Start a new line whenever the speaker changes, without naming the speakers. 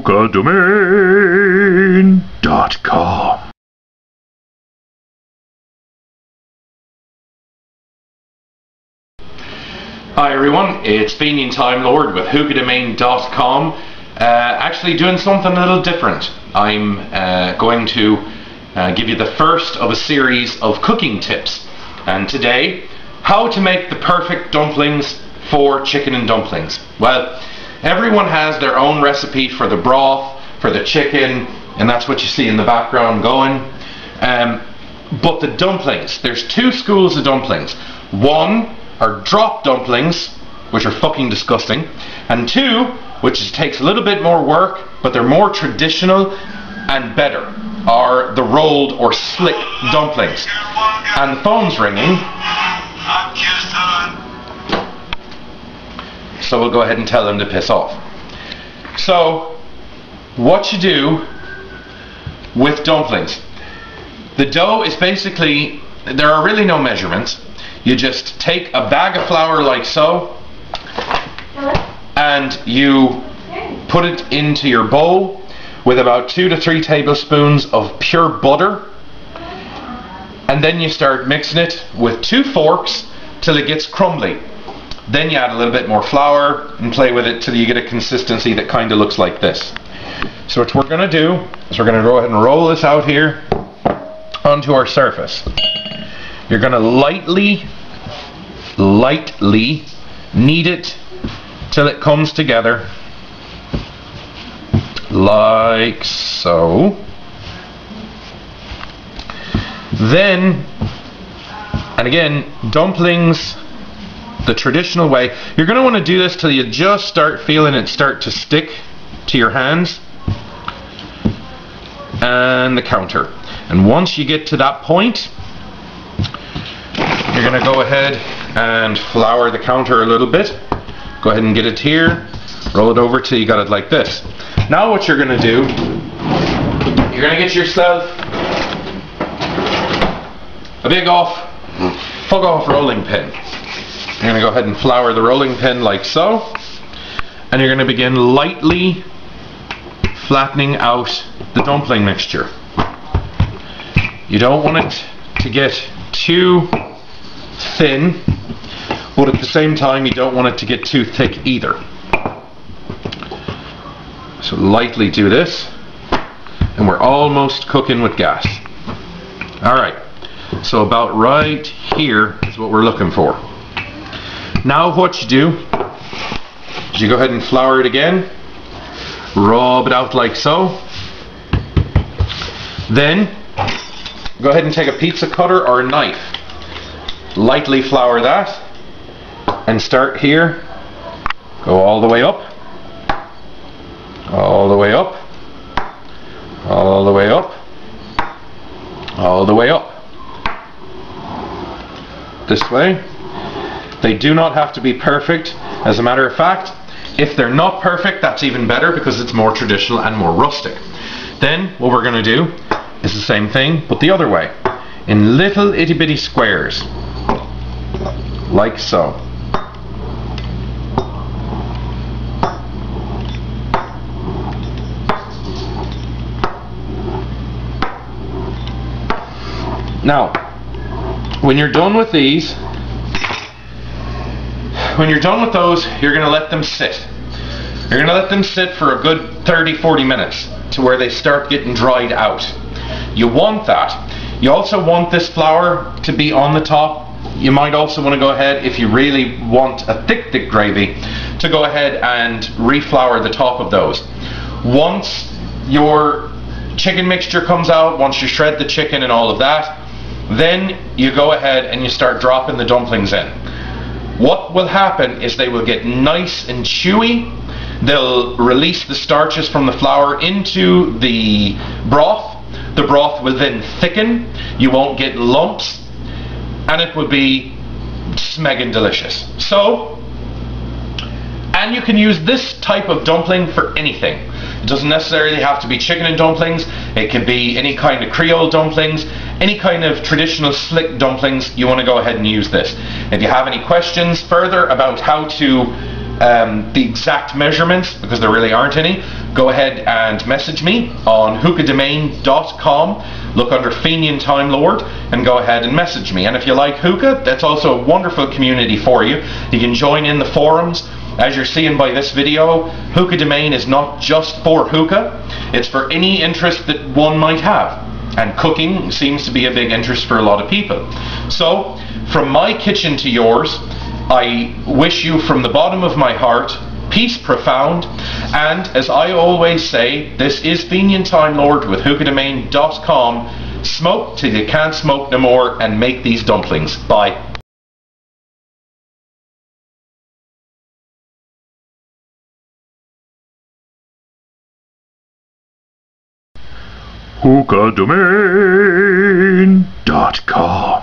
hookahdomain.com. Hi everyone, it's Fenian Time Lord with hookahdomain.com. Actually doing something a little different. I'm going to give you the first of a series of cooking tips. And today, how to make the perfect dumplings for chicken and dumplings. Well, everyone has their own recipe for the broth, for the chicken, and that's what you see in the background going. But the dumplings, there's two schools of dumplings. One are drop dumplings, which are fucking disgusting, and two, which takes a little bit more work, but they're more traditional and better, are the rolled or slick dumplings. And the phone's ringing, so we'll go ahead and tell them to piss off. So, what you do with dumplings, the dough is basically, there are really no measurements. You just take a bag of flour like so, and you put it into your bowl with about 2 to 3 tablespoons of pure butter, and then you start mixing it with 2 forks till it gets crumbly. Then you add a little bit more flour and play with it till you get a consistency that kind of looks like this. So what we're going to do is we're going to go ahead and roll this out here onto our surface. You're going to lightly knead it till it comes together like so. Then, and again, dumplings the traditional way, you're going to want to do this till you just start feeling it start to stick to your hands and the counter. And once you get to that point, you're going to go ahead and flour the counter a little bit. Go ahead and get it here, roll it over till you got it like this. Now what you're going to do, you're going to get yourself a big fuck off rolling pin. You're going to go ahead and flour the rolling pin like so, and you're going to begin lightly flattening out the dumpling mixture. You don't want it to get too thin, but at the same time you don't want it to get too thick either. So lightly do this, and we're almost cooking with gas. Alright, so about right here is what we're looking for. Now what you do is you go ahead and flour it again, rub it out like so. Then go ahead and take a pizza cutter or a knife, lightly flour that, and start here, go all the way up, all the way up, all the way up, all the way up. This way. They do not have to be perfect. As a matter of fact, if they're not perfect, that's even better because it's more traditional and more rustic. Then what we're going to do is the same thing, but the other way, in little itty bitty squares, like so. Now, when you're done with these, when you're done with those, you're going to let them sit. You're going to let them sit for a good 30-40 minutes to where they start getting dried out. You want that. You also want this flour to be on the top. You might also want to go ahead, if you really want a thick gravy, to go ahead and reflour the top of those. Once your chicken mixture comes out, once you shred the chicken and all of that, then you go ahead and you start dropping the dumplings in. What will happen is they will get nice and chewy. They'll release the starches from the flour into the broth. The broth will then thicken. You won't get lumps, and it will be smeggin' delicious. So, and you can use this type of dumpling for anything. It doesn't necessarily have to be chicken and dumplings. It can be any kind of Creole dumplings, any kind of traditional slick dumplings. You want to go ahead and use this. If you have any questions further about how to the exact measurements, because there really aren't any, go ahead and message me on hookahdomain.com. Look under Fenian Time Lord and go ahead and message me. And if you like hookah, that's also a wonderful community for you. You can join in the forums. As you're seeing by this video, Hookah Domain is not just for hookah, it's for any interest that one might have. And cooking seems to be a big interest for a lot of people. So, from my kitchen to yours, I wish you from the bottom of my heart peace profound, and as I always say, this is Fenian Time Lord with hookahdomain.com. Smoke till you can't smoke no more, and make these dumplings. Bye.
hookahdomain.com